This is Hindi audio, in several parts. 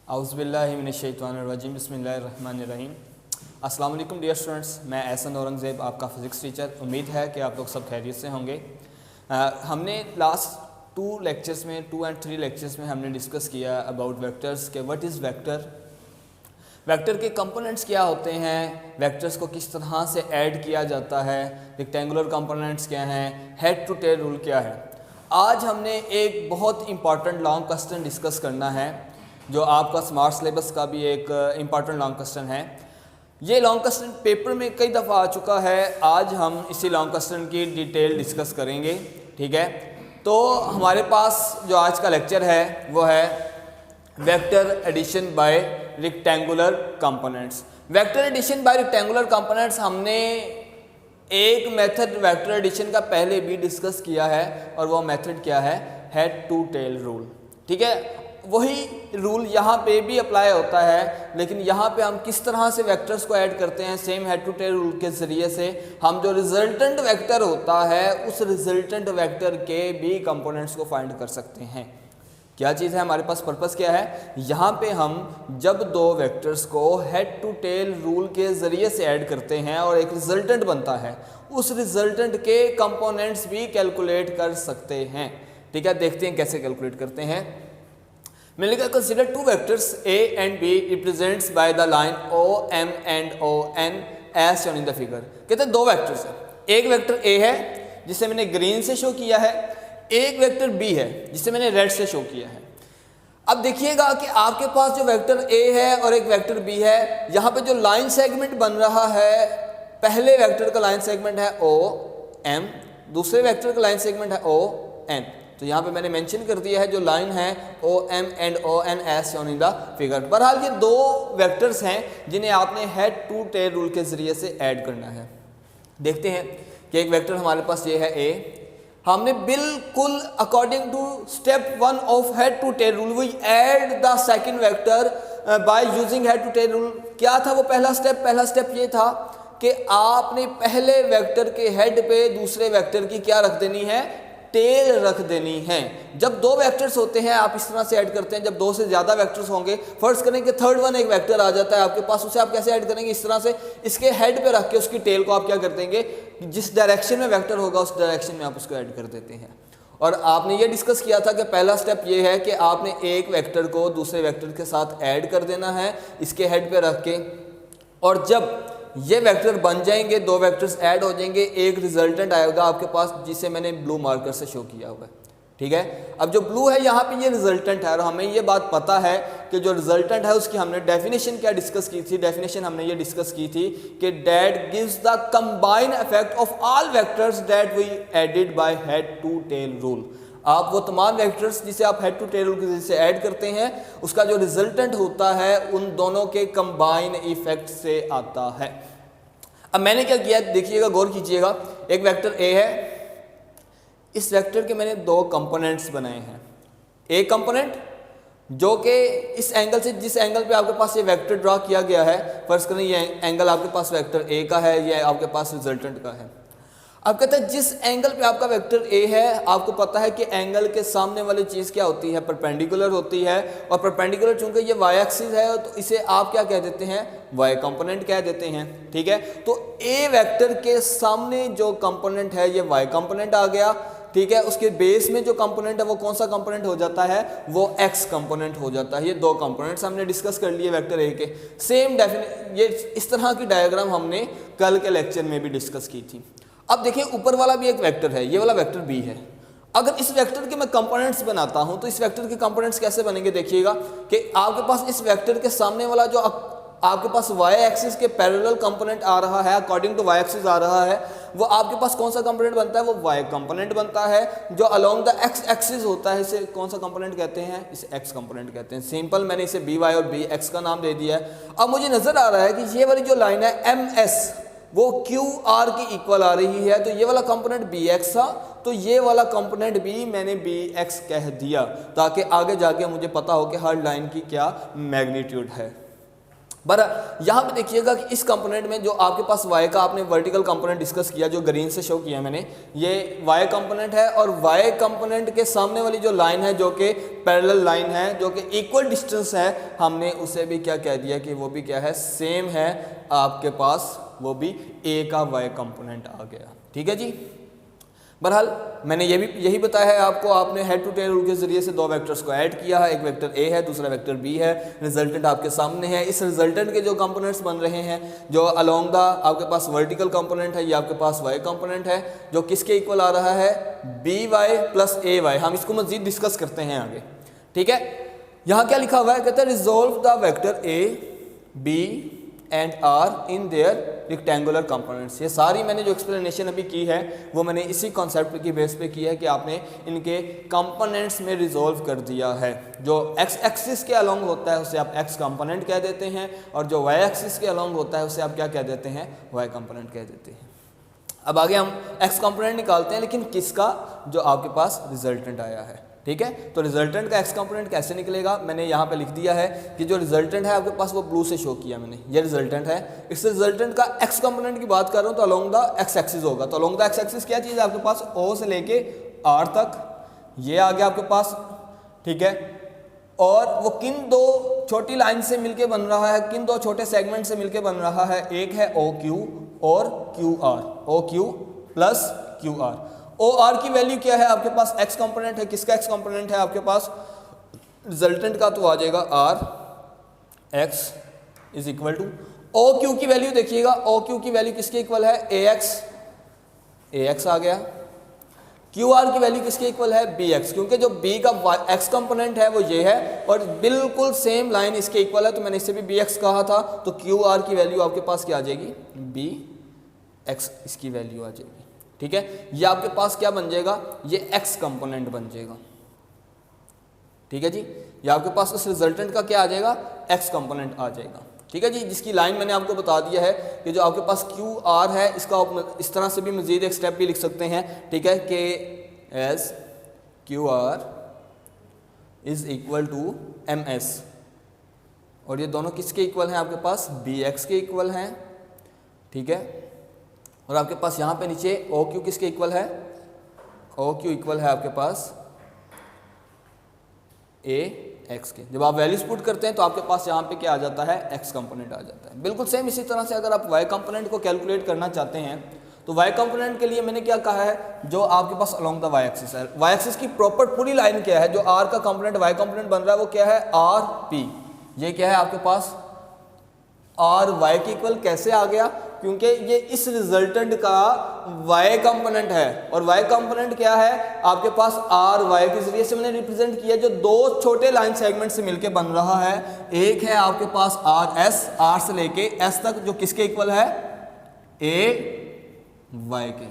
औज़ुबिल्लाहिमिनश्शैतानिर्रजीम बिस्मिल्लाहिर्रहमानिर्रहीम। अस्सलाम वालेकुम डियर स्टूडेंट्स, मैं एहसन औरंगज़ेब आपका फ़िज़िक्स टीचर। उम्मीद है कि आप लोग सब खैरियत से होंगे। हमने लास्ट 2 एंड 3 लेक्चर्स में हमने डिस्कस किया अबाउट वेक्टर्स के व्हाट इज़ वेक्टर, वेक्टर के कंपोनेंट्स क्या होते हैं, वेक्टर्स को किस तरह से ऐड किया जाता है, रेक्टेंगुलर कंपोनेंट्स क्या हैं, हेड टू टेल रूल क्या है। आज हमने एक बहुत इंपॉर्टेंट लॉन्ग क्वेश्चन डिस्कस करना है जो आपका स्मार्ट सिलेबस का भी एक इम्पॉर्टेंट लॉन्ग क्वेश्चन है। ये लॉन्ग क्वेश्चन पेपर में कई दफ़ा आ चुका है। आज हम इसी लॉन्ग क्वेश्चन की डिटेल डिस्कस करेंगे, ठीक है। तो हमारे पास जो आज का लेक्चर है वो है vector addition by rectangular components. Vector addition by rectangular components हमने एक मेथड वेक्टर एडिशन का पहले भी डिस्कस किया है और वो मेथड क्या है, हेड टू टेल रूल, ठीक है। वही रूल यहाँ पे भी अप्लाई होता है, लेकिन यहाँ पे हम किस तरह से वेक्टर्स को ऐड करते हैं, same head to tail rule के ज़रिए से हम जो रिजल्टेंट वेक्टर होता है उस रिजल्टेंट वेक्टर के भी कंपोनेंट्स को फाइंड कर सकते हैं। क्या चीज़ है, हमारे पास पर्पस क्या है, यहाँ पे हम जब दो वेक्टर्स को हेड टू टेल रूल के ज़रिए से ऐड करते हैं और एक रिजल्टेंट बनता है, उस रिजल्टेंट के कंपोनेंट्स भी कैलकुलेट कर सकते हैं, ठीक है। देखते हैं कैसे कैलकुलेट करते हैं। मैंने लिखा consider 2 vectors A and B represents by the line OM and ON as shown in the figure. कहते हैं 2 वेक्टर्स हैं, एक वेक्टर A है जिसे मैंने ग्रीन से शो किया है, एक वेक्टर B है जिसे मैंने रेड से शो किया है। अब देखिएगा कि आपके पास जो वेक्टर A है और एक वेक्टर B है, यहाँ पे जो लाइन सेगमेंट बन रहा है, पहले वेक्टर का लाइन सेगमेंट है OM, दूसरे वेक्टर का लाइन सेगमेंट है ON। तो यहाँ पे मैंने मेंशन कर दिया है जो लाइन है OM and ON as shown in the figure. बहरहाल ये 2 वेक्टर्स हैं जिन्हें आपने हेड टू टेल रूल के ज़रिए से ऐड करना है। देखते हैं कि एक वेक्टर हमारे पास ये है A, हमने बिल्कुल according to step 1 of head to tail rule we add the second vector by using head to tail rule. क्या था वो पहला स्टेप ये था कि आपने पहले वेक्टर के हेड पे दूसरे वेक्टर की क्या रख देनी है, टेल रख देनी है। जब 2 वेक्टर्स होते हैं आप इस तरह से ऐड करते हैं, जब 2 से ज़्यादा वेक्टर्स होंगे, फर्ज करें कि थर्ड वन एक वेक्टर आ जाता है आपके पास, उसे आप कैसे ऐड करेंगे, इस तरह से इसके हेड पे रख के उसकी टेल को आप क्या कर देंगे, जिस डायरेक्शन में वेक्टर होगा उस डायरेक्शन में आप उसको ऐड कर देते हैं। और आपने ये डिस्कस किया था कि पहला स्टेप ये है कि आपने एक वेक्टर को दूसरे वेक्टर के साथ ऐड कर देना है इसके हेड पे रख के, और जब ये वेक्टर बन जाएंगे, 2 वेक्टर्स ऐड हो जाएंगे, एक रिजल्टेंट आएगा आपके पास जिसे मैंने ब्लू मार्कर से शो किया हुआ है, ठीक है। अब जो ब्लू है यहाँ पे ये रिजल्टेंट है और हमें ये बात पता है कि जो रिजल्टेंट है उसकी हमने डेफिनेशन क्या डिस्कस की थी, डेफिनेशन हमने ये डिस्कस की थी कि that gives the combine effect of all vectors that we added by head to tail rule. आप वो तमाम वेक्टर्स जिसे आप हेड टू टेल रूल के जरिए से ऐड करते हैं उसका जो रिजल्टेंट होता है उन दोनों के कंबाइन इफेक्ट से आता है। अब मैंने क्या किया, देखिएगा, गौर कीजिएगा, एक वेक्टर A है, इस वेक्टर के मैंने 2 कंपोनेंट्स बनाए हैं। एक कंपोनेंट जो कि इस एंगल से, जिस एंगल पे आपके पास ये वेक्टर ड्रा किया गया है, फर्ज करें ये एंगल आपके पास वेक्टर A का है, ये आपके पास रिजल्टेंट का है। अब कहते हैं जिस एंगल पे आपका वेक्टर A है, आपको पता है कि एंगल के सामने वाली चीज़ क्या होती है, परपेंडिकुलर होती है, और परपेंडिकुलर चूंकि ये y एक्सिस है तो इसे आप क्या कह देते हैं, y कंपोनेंट कह देते हैं, ठीक है। तो A वेक्टर के सामने जो कंपोनेंट है ये y कंपोनेंट आ गया, ठीक है। उसके बेस में जो कंपोनेंट है वो कौन सा कंपोनेंट हो जाता है, वो x कंपोनेंट हो जाता है। ये 2 कंपोनेंट्स हमने डिस्कस कर लिए वेक्टर A के। सेम ये इस तरह की डायग्राम हमने कल के लेक्चर में भी डिस्कस की थी। अब देखिए ऊपर वाला भी एक वेक्टर है, ये वाला वेक्टर B है। अगर इस वेक्टर के मैं कंपोनेंट्स बनाता हूं तो इस वेक्टर के कंपोनेंट्स कैसे बनेंगे, देखिएगा कि आपके पास इस वेक्टर के सामने वाला जो आपके पास y एक्सिस के पैरेलल कंपोनेंट आ रहा है, अकॉर्डिंग टू y एक्सिस आ रहा है, वो आपके पास कौन सा कंपोनेंट बनता है, वो y कंपोनेंट बनता है। जो अलोंग द x एक्सिस होता है इसे कौन सा कंपोनेंट कहते हैं, इसे x कंपोनेंट कहते हैं। सिंपल, मैंने इसे by और bx का नाम दे दिया है। अब मुझे नजर आ रहा है कि ये वाली जो लाइन है ms वो QR की इक्वल आ रही है, तो ये वाला कंपोनेंट bx था, तो ये वाला कंपोनेंट भी मैंने bx कह दिया ताकि आगे जाके मुझे पता हो कि हर लाइन की क्या मैग्नीट्यूड है। पर यहाँ पे देखिएगा कि इस कंपोनेंट में जो आपके पास y का आपने वर्टिकल कंपोनेंट डिस्कस किया, जो ग्रीन से शो किया मैंने, ये y कंपोनेंट है और y कंपोनेंट के सामने वाली जो लाइन है जो कि पैरेलल लाइन है, जो कि इक्वल डिस्टेंस है, हमने उसे भी क्या कह दिया कि वो भी क्या है, सेम है आपके पास, वो भी a का y कंपोनेंट आ गया। ठीक है जी। बहरहाल मैंने यही बताया है आपको, आपने हेड टू टेल रूल के जरिए से दो वेक्टर्स को ऐड किया है, एक वेक्टर ए है, दूसरा वेक्टर बी है, रिजल्टेंट आपके सामने है। इस रिजल्टेंट के जो कंपोनेंट्स बन रहे हैं, जो अलोंग द आपके पास वर्टिकल कंपोनेंट है, ये आपके पास वाई कंपोनेंट है, जो किसके इक्वल आ रहा है, बी वाई प्लस ए वाई। हम इसको मजीद डिस्कस करते हैं आगे। ठीक है, यहाँ क्या लिखा हुआ है, कहते हैं resolve the vector A B and R in their rectangular components. ये सारी मैंने जो एक्सप्लेनेशन अभी की है वो मैंने इसी कॉन्सेप्ट की बेस पे की है कि आपने इनके कंपोनेंट्स में रिजोल्व कर दिया है। जो एक्स एक्सिस के अलोंग होता है उसे आप एक्स कंपोनेंट कह देते हैं, और जो वाई एक्सिस के अलोंग होता है उसे आप क्या कह देते हैं, वाई कंपोनेंट कह देते हैं। अब आगे हम एक्स कंपोनेंट निकालते हैं, लेकिन किसका, जो आपके पास रिजल्टेंट आया है। ठीक है, तो रिजल्टेंट का एक्स कंपोनेंट कैसे निकलेगा, मैंने यहाँ पे लिख दिया है कि जो रिजल्टेंट है आपके पास वो ब्लू से शो किया मैंने, ये रिजल्टेंट है। इस रिजल्टेंट का एक्स कंपोनेंट की बात कर रहा हूँ तो अलोंग द एक्स एक्सिस होगा। तो अलोंग द एक्स एक्सिस क्या चीज़ है आपके पास, ओ से लेके आर तक, ये आ गया आपके पास। ठीक है, और वो किन दो छोटी लाइन से मिलके बन रहा है, किन दो छोटे सेगमेंट से मिलके बन रहा है, एक है ओ क्यू और Q R, O Q plus Q R. O R की वैल्यू क्या है आपके पास, एक्स कंपोनेंट है। किसका एक्स कंपोनेंट है आपके पास, रिजल्टेंट का, तो आ जाएगा R x is equal to O Q की वैल्यू देखिएगा, ओ क्यू की वैल्यू किसके इक्वल है, ए एक्स आ गया। क्यू आर की वैल्यू किसके इक्वल है, बी एक्स, क्योंकि जो बी का एक्स कंपोनेंट है वो ये है और बिल्कुल सेम लाइन इसके इक्वल है, तो मैंने इससे भी बी एक्स कहा था। तो क्यू आर की वैल्यू आपके पास क्या आ जाएगी, बी एक्स इसकी वैल्यू आ जाएगी। ठीक है, ये आपके पास क्या बन जाएगा, ये एक्स कंपोनेंट बन जाएगा। ठीक है जी, ये आपके पास उस रिजल्टेंट का क्या आ जाएगा, एक्स कंपोनेंट आ जाएगा। ठीक है जी, जिसकी लाइन मैंने आपको बता दिया है कि जो आपके पास क्यू आर है, इसका आप इस तरह से भी मजीद एक स्टेप भी लिख सकते हैं। ठीक है, K S Q R is equal to M S, और ये दोनों किसके इक्वल हैं आपके पास, बी एक्स के इक्वल हैं। ठीक है, और आपके पास यहाँ पे नीचे ओ क्यू किसके इक्वल है, ओ क्यू इक्वल है आपके पास ए एक्स के। जब आप वैल्यूज पुट करते हैं तो आपके पास यहाँ पे क्या आ जाता है, एक्स कंपोनेंट आ जाता है। बिल्कुल सेम इसी तरह से अगर आप वाई कंपोनेंट को कैलकुलेट करना चाहते हैं तो वाई कंपोनेंट के लिए मैंने क्या कहा है, जो आपके पास अलोंग द वाई एक्सिस है, वाई एक्सिस की प्रॉपर पूरी लाइन क्या है, जो आर का कंपोनेंट वाई कंपोनेंट बन रहा है वो क्या है, आर पी। ये क्या है आपके पास, आर वाई के इक्वल कैसे आ गया, क्योंकि ये इस रिजल्टेंट का y कंपोनेंट है, और y कंपोनेंट क्या है आपके पास, आर वाई के जरिए से मैंने रिप्रेजेंट किया, जो दो छोटे लाइन सेगमेंट से मिलके बन रहा है। एक है आपके पास आर एस, आर से लेके एस तक, जो किसके इक्वल है, ए वाई के,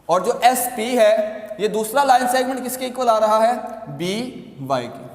और जो एस पी है ये दूसरा लाइन सेगमेंट किसके इक्वल आ रहा है, बी वाई के।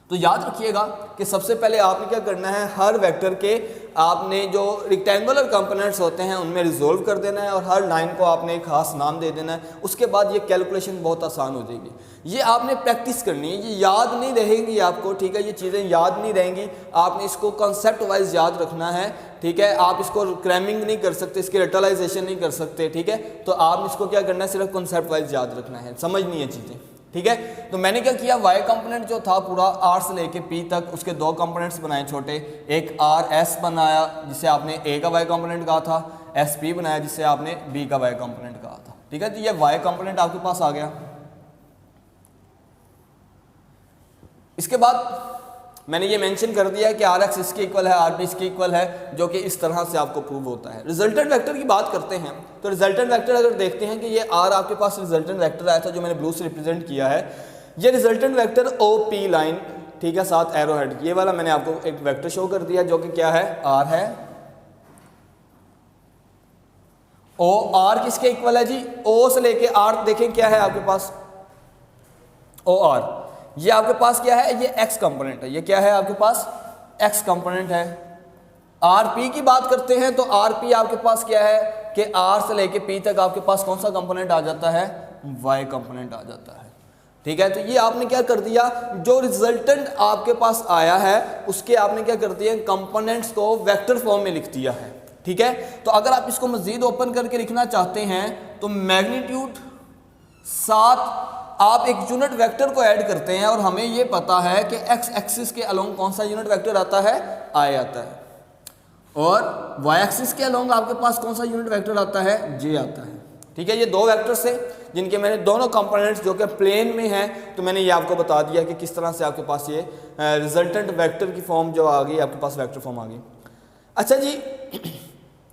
तो याद रखिएगा कि सबसे पहले आपने क्या करना है, हर वेक्टर के आपने जो रेक्टेंगुलर कंपोनेंट्स होते हैं उनमें रिजोल्व कर देना है, और हर लाइन को आपने एक खास नाम दे देना है। उसके बाद ये कैलकुलेशन बहुत आसान हो जाएगी। ये आपने प्रैक्टिस करनी है, ये याद नहीं रहेंगी आपको। ठीक है, ये चीज़ें याद नहीं रहेंगी, आपने इसको कॉन्सेप्ट वाइज याद रखना है। ठीक है, आप इसको क्रैमिंग नहीं कर सकते, इसकी रटलाइजेशन नहीं कर सकते। ठीक है, तो आपने इसको क्या करना है, सिर्फ कॉन्सेप्ट वाइज याद रखना है, समझनी है चीज़ें। ठीक है, तो मैंने क्या किया, वाई कंपोनेंट जो था पूरा आर से लेके पी तक, उसके दो कंपोनेंट्स बनाए छोटे, एक आर एस बनाया जिसे आपने ए का वाई कंपोनेंट कहा था, एस पी बनाया जिसे आपने बी का वाई कंपोनेंट कहा था। ठीक है, तो ये वाई कंपोनेंट आपके पास आ गया। इसके बाद मैंने ये मेंशन कर दिया है कि आर एक्स इसके इक्वल है, आर पी इसके इक्वल है, जो कि इस तरह से आपको प्रूव होता है। रिजल्टेंट वेक्टर की बात करते हैं तो रिजल्टेंट वेक्टर अगर देखते हैं कि ये आर आपके पास रिजल्टेंट वेक्टर आया था जो मैंने ब्लू से रिप्रेजेंट किया है, ये resultant vector O P line, ठीक है, साथ एरो हेड, ये वाला मैंने आपको एक वेक्टर शो कर दिया जो कि क्या है, आर है। ओ आर किसके इक्वल है जी, ओ से लेके आर देखें क्या है आपके पास, ओ आर, ये आपके पास क्या है, ये एक्स कंपोनेंट है, ये क्या है आपके पास, एक्स कंपोनेंट है। आर पी की बात करते हैं तो आर पी आपके पास क्या है कि आर से लेके पी तक आपके पास कौन सा कंपोनेंट आ जाता है, वाई कंपोनेंट आ जाता है। ठीक है। तो ये आपने क्या कर दिया, जो रिजल्टेंट आपके पास आया है उसके आपने क्या कर दिया, कंपोनेंट्स को वेक्टर फॉर्म में लिख दिया है। ठीक है। तो अगर आप इसको मजीद ओपन करके लिखना चाहते हैं तो मैग्नीट्यूड साथ आप एक यूनिट वेक्टर को ऐड करते हैं और हमें ये पता है कि एक्स एक्सिस के अलोंग कौन सा यूनिट वेक्टर आता है, आई आता है, और वाई एक्सिस के अलोंग आपके पास कौन सा यूनिट वेक्टर आता है, जे आता है। ठीक है। ये दो वेक्टर्स है जिनके मैंने दोनों कंपोनेंट्स जो कि प्लेन में हैं, तो मैंने ये आपको बता दिया कि किस तरह से आपके पास ये रिजल्टेंट वेक्टर की फॉर्म जो आ गई, आपके पास वेक्टर फॉर्म आ गई। अच्छा जी,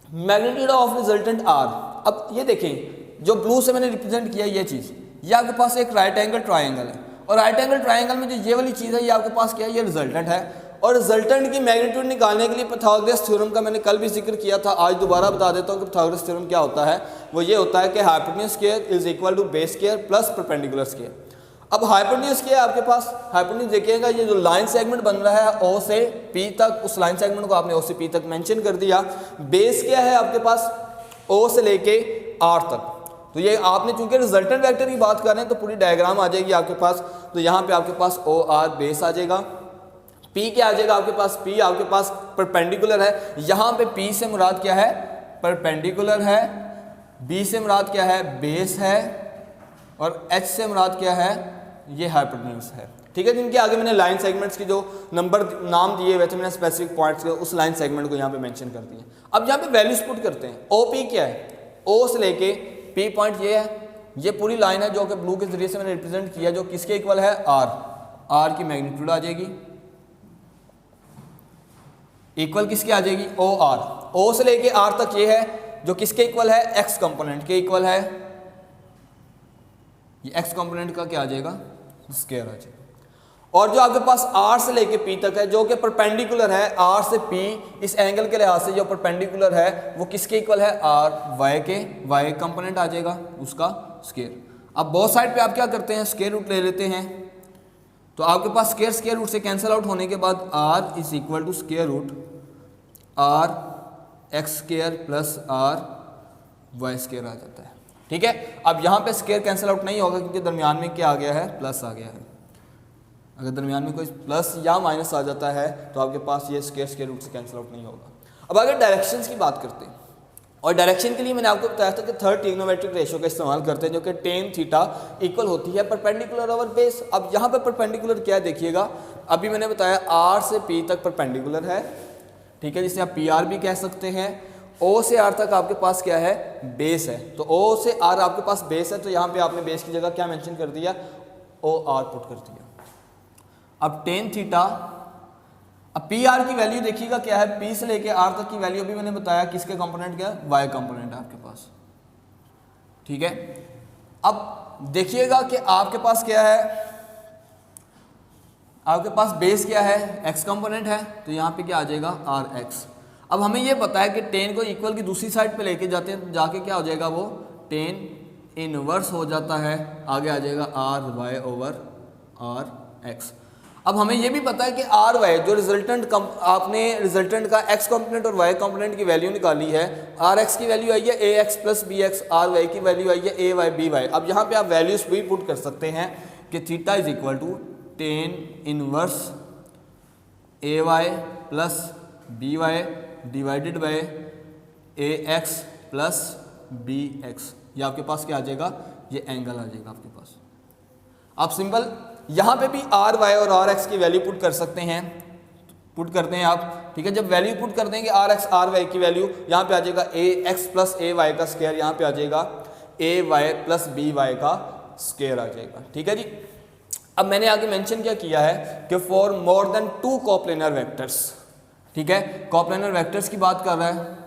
मैग्नीट्यूड ऑफ रिजल्टेंट आर। अब ये देखें, जो ब्लू से मैंने रिप्रेजेंट किया ये चीज़, ये आपके पास एक राइट एंगल ट्राइंगल है, और राइट एंगल ट्राइंगल में जो ये वाली चीज़ है ये आपके पास क्या है, ये रिजल्टेंट है। और रिजल्टेंट की मैग्नीट्यूड निकालने के लिए पाइथागोरस थ्योरम का मैंने कल भी जिक्र किया था, आज दोबारा बता देता हूँ कि पाइथागोरस थ्योरम क्या होता है। वो ये होता है कि hypotenuse square is equal to base square plus perpendicular square. अब हाइपोटेन्यूज क्या है आपके पास, हाइपोटेन्यूज देखिएगा, ये जो लाइन सेगमेंट बन रहा है ओ से पी तक, उस लाइन सेगमेंट को आपने ओ से पी तक मेंशन कर दिया। बेस क्या है आपके पास, ओ से लेके आर तक। तो ये आपने चूंकि रिजल्टेंट वेक्टर की बात कर रहे हैं तो पूरी डायग्राम आ जाएगी आपके पास। तो यहाँ पे आपके पास ओ आर बेस आ जाएगा, पी क्या आ जाएगा आपके पास, पी आपके पास परपेंडिकुलर है। यहाँ पे पी से मुराद क्या है, परपेंडिकुलर है, बी से मुराद क्या है, बेस है, और एच से मुराद क्या है, ये हाइपोटेन्यूज है। ठीक है। जिनके आगे मैंने लाइन सेगमेंट्स की जो नंबर नाम दिए हुए थे, मैंने स्पेसिफिक पॉइंट्स के उस लाइन सेगमेंट को यहाँ पे मेंशन कर दिए। अब यहाँ पे वैल्यूज पुट करते हैं। ओ पी क्या है, ओ से लेके पी पॉइंट ये है, ये पूरी लाइन है जो कि ब्लू के जरिए से मैंने रिप्रेजेंट किया, जो किसके इक्वल है, आर। आर की मैग्नीट्यूड आ जाएगी इक्वल किसके आ जाएगी, ओ आर। ओ से लेके आर तक ये है जो किसके इक्वल है, एक्स कंपोनेंट के इक्वल है। ये एक्स कंपोनेंट का क्या आ जाएगा, स्क्वायर आ जाएगा। और जो आपके पास आर से लेके पी तक है जो कि परपेंडिकुलर है, आर से पी, इस एंगल के लिहाज से जो परपेंडिकुलर है वो किसके इक्वल है, आर वाई के, वाई कंपोनेंट आ जाएगा उसका स्क्वायर। अब बोथ साइड पे आप क्या करते हैं, स्क्वायर रूट ले लेते हैं। तो आपके पास स्क्वायर रूट से कैंसिल आउट होने के बाद R is equal to square root R x square plus R y square आ जाता है। ठीक है। अब यहाँ पे स्क्वायर कैंसिल आउट नहीं होगा क्योंकि दरमियान में क्या आ गया है, प्लस आ गया है। अगर दरमियान में कोई प्लस या माइनस आ जाता है तो आपके पास ये स्क्वायर रूट से कैंसिल आउट नहीं होगा। अब अगर डायरेक्शंस की बात करते हैं, और डायरेक्शन के लिए मैंने आपको बताया था कि थर्ड ट्रिग्नोमेट्रिक रेशियो का इस्तेमाल करते हैं जो कि टेन थीटा इक्वल होती है परपेंडिकुलर ओवर बेस। अब यहाँ पे परपेंडिकुलर क्या है देखिएगा, अभी मैंने बताया आर से पी तक परपेंडिकुलर है। ठीक है, जिसे आप पी आर भी कह सकते हैं। ओ से आर तक आपके पास क्या है, बेस है। तो ओ से आर आपके पास बेस है, तो यहाँ पे आपने बेस की जगह क्या मेंशन कर दिया, ओ आर पुट कर दिया। अब टेन थीटा, अब पी आर की वैल्यू देखिएगा क्या है, पी से लेके आर तक की वैल्यू अभी मैंने बताया किसके कंपोनेंट क्या है, वाई कंपोनेंट है आपके पास। ठीक है। अब देखिएगा कि आपके पास क्या है, आपके पास बेस क्या है, एक्स कंपोनेंट है, तो यहाँ पे क्या आ जाएगा, आर एक्स। अब हमें ये पता है कि टेन को इक्वल की दूसरी साइड पे लेके जाते हैं, जाके क्या हो जाएगा, वो टेन इनवर्स हो जाता है, आगे आ जाएगा R y over R x. अब हमें ये भी पता है कि आर वाई जो रिजल्टेंट आपने रिजल्टेंट का एक्स कंपोनेंट और वाई कंपोनेंट की वैल्यू निकाली है, आर एक्स की वैल्यू आई है A x plus B x, R y की वैल्यू आई है ए वाई बी वाई। अब यहाँ पे आप वैल्यूज भी पुट कर सकते हैं कि theta is equal to tan inverse A y plus B y divided by A x plus B x. ये आपके पास क्या आ जाएगा, ये एंगल आ जाएगा आपके पास। आप सिंपल यहाँ पे भी आर वाई और आर एक्स की वैल्यू पुट कर सकते हैं, पुट करते हैं आप। ठीक है, जब वैल्यू पुट कर देंगे आर एक्स आर वाई की वैल्यू, यहाँ पे आ जाएगा ए एक्स प्लस ए वाई का स्क्वायर, यहाँ पे आ जाएगा ए वाई प्लस बी वाई का स्क्वायर आ जाएगा। ठीक है जी। अब मैंने आगे मेंशन क्या किया है कि for more than two coplanar vectors, ठीक है, कोप्लेनर वेक्टर्स की बात कर रहा है।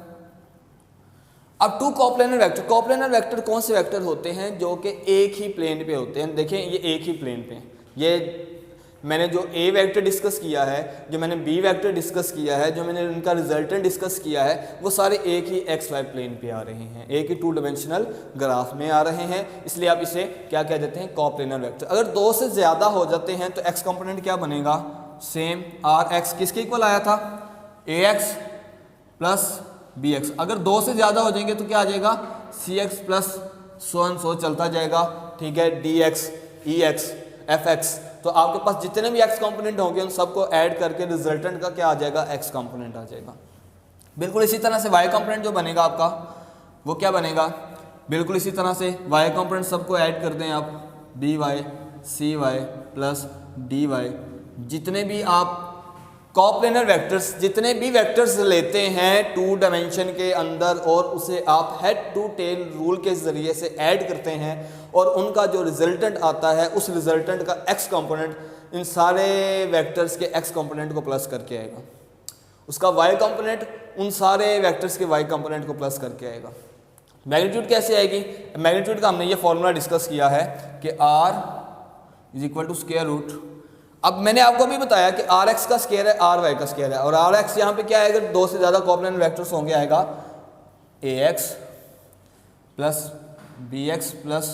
अब टू कोप्लेनर वेक्टर कौन से वेक्टर होते हैं जो कि एक ही प्लेन पे होते हैं। देखें ये एक ही प्लेन पे, ये मैंने जो ए वेक्टर डिस्कस किया है, जो मैंने बी वेक्टर डिस्कस किया है, जो मैंने उनका रिजल्टेंट डिस्कस किया है, वो सारे एक ही एक्स वाई प्लेन पे आ रहे हैं, एक ही टू डायमेंशनल ग्राफ में आ रहे हैं। इसलिए आप इसे क्या कह देते हैं, कोप्लेनर वेक्टर। अगर दो से ज़्यादा हो जाते हैं तो एक्स कंपोनेंट क्या बनेगा, सेम आर एक्स किसके इक्वल आया था, ए एक्स प्लस बी एक्स। अगर दो से ज़्यादा हो जाएंगे तो क्या आ जाएगा, सी एक्स प्लस सो चलता जाएगा। ठीक है, डी एक्स ई एक्स एफ एक्स, तो आपके पास जितने भी एक्स कंपोनेंट होंगे उन सबको ऐड करके रिजल्टेंट का क्या आ जाएगा, एक्स कंपोनेंट आ जाएगा। बिल्कुल इसी तरह से वाई कंपोनेंट जो बनेगा आपका वो क्या बनेगा, बिल्कुल इसी तरह से वाई कंपोनेंट सबको ऐड कर दें आप, B y C y plus D y. जितने भी आप कोप्लेनर वेक्टर्स, जितने भी वेक्टर्स लेते हैं 2 डायमेंशन के अंदर और उसे आप हेड टू टेल रूल के ज़रिए से ऐड करते हैं और उनका जो रिजल्टेंट आता है उस रिजल्टेंट का एक्स कंपोनेंट इन सारे वेक्टर्स के एक्स कंपोनेंट को प्लस करके आएगा, उसका वाई कंपोनेंट उन सारे वेक्टर्स के वाई कंपोनेंट को प्लस करके आएगा। मैग्नीट्यूड कैसे आएगी, मैग्नीट्यूड का हमने ये फॉर्मूला डिस्कस किया है कि r is equal to square root. अब मैंने आपको भी बताया कि आर एक्स का स्क्वायर है, आर वाई का स्क्वायर है, और आर एक्स यहाँ पे क्या है, अगर 2 से ज़्यादा कोप्लेनर वेक्टर्स होंगे आएगा A x plus B x plus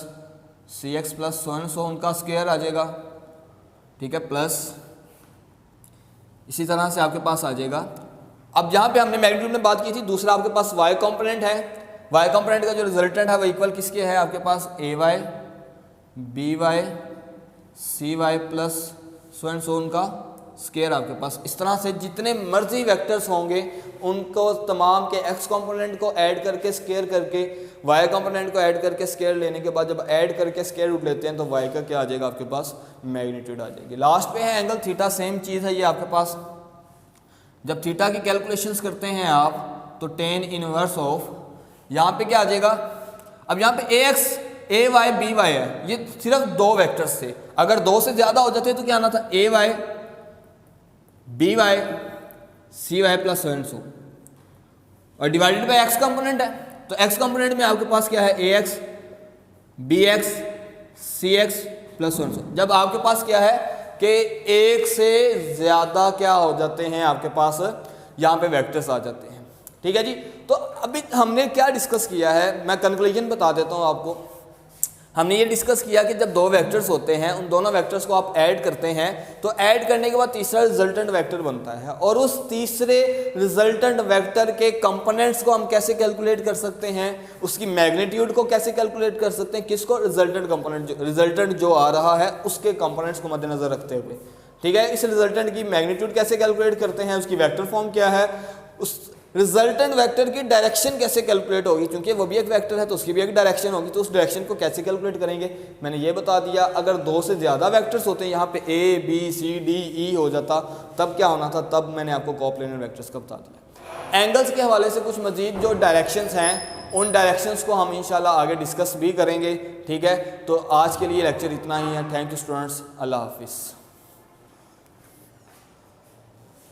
C x plus so उनका स्क्वायर आ जाएगा, ठीक है, प्लस इसी तरह से आपके पास आ जाएगा। अब यहाँ पे हमने मैग्नीट्यूड में बात की थी, दूसरा आपके पास वाई कंपोनेंट है, वाई कंपोनेंट का जो रिजल्टेंट है वो इक्वल किसके है, आपके पास A y B y C y plus so उनका स्क्वायर आपके पास। इस तरह से जितने मर्जी वेक्टर्स होंगे उनको तमाम के एक्स कंपोनेंट को ऐड करके स्क्वायर करके, वाई कंपोनेंट को ऐड करके स्क्वायर लेने के बाद जब ऐड करके स्क्वायर रूट लेते हैं तो वाई का क्या आ जाएगा, आपके पास मैग्नीट्यूड आ जाएगी। लास्ट पे है एंगल थीटा, सेम चीज़ है ये आपके पास। जब थीटा की कैलकुलेशंस करते हैं आप तो टेन इनवर्स ऑफ, यहाँ पे क्या आ जाएगा, अब यहाँ पे ए एक्स ए वाई बी वाई है, ये सिर्फ 2 वेक्टर्स थे, अगर 2 से ज़्यादा हो जाते तो क्या आना था, A y B y C y plus so और डिवाइडेड बाय एक्स कंपोनेंट है, तो एक्स कंपोनेंट में आपके पास क्या है, A x B x C x plus सो। जब आपके पास क्या है कि 1 से ज़्यादा क्या हो जाते हैं आपके पास यहाँ पे वेक्टर्स आ जाते हैं, ठीक है जी। तो अभी हमने क्या डिस्कस किया है, मैं कंक्लूजन बता देता हूँ आपको। हमने ये डिस्कस किया कि जब 2 वेक्टर्स होते हैं उन दोनों वेक्टर्स को आप ऐड करते हैं तो ऐड करने के बाद तीसरा रिजल्टेंट वेक्टर बनता है, और उस तीसरे रिजल्टेंट वेक्टर के कंपोनेंट्स को हम कैसे कैलकुलेट कर सकते हैं, उसकी मैग्नीट्यूड को कैसे कैलकुलेट कर सकते हैं, किसको, रिजल्टेंट कंपोनेंट, रिजल्टेंट जो आ रहा है उसके कंपोनेंट्स को मद्देनजर रखते हुए, ठीक है। इस रिजल्टेंट की मैग्नीट्यूड कैसे कैलकुलेट करते हैं, उसकी वेक्टर फॉर्म क्या है, उस रिजल्टेंट वेक्टर की डायरेक्शन कैसे कैलकुलेट होगी, क्योंकि वो भी एक वेक्टर है तो उसकी भी एक डायरेक्शन होगी, तो उस डायरेक्शन को कैसे कैलकुलेट करेंगे मैंने ये बता दिया। अगर 2 से ज़्यादा वेक्टर्स होते हैं, यहाँ पे A B C D E हो जाता, तब क्या होना था, तब मैंने आपको कोप्लेनर वेक्टर्स का बता दिया। एंगल्स के हवाले से कुछ मजीद जो डायरेक्शंस हैं उन डायरेक्शंस को हम इंशाल्लाह आगे डिस्कस भी करेंगे, ठीक है। तो आज के लिए लेक्चर इतना ही है। थैंक यू स्टूडेंट्स, अल्लाह हाफिज़।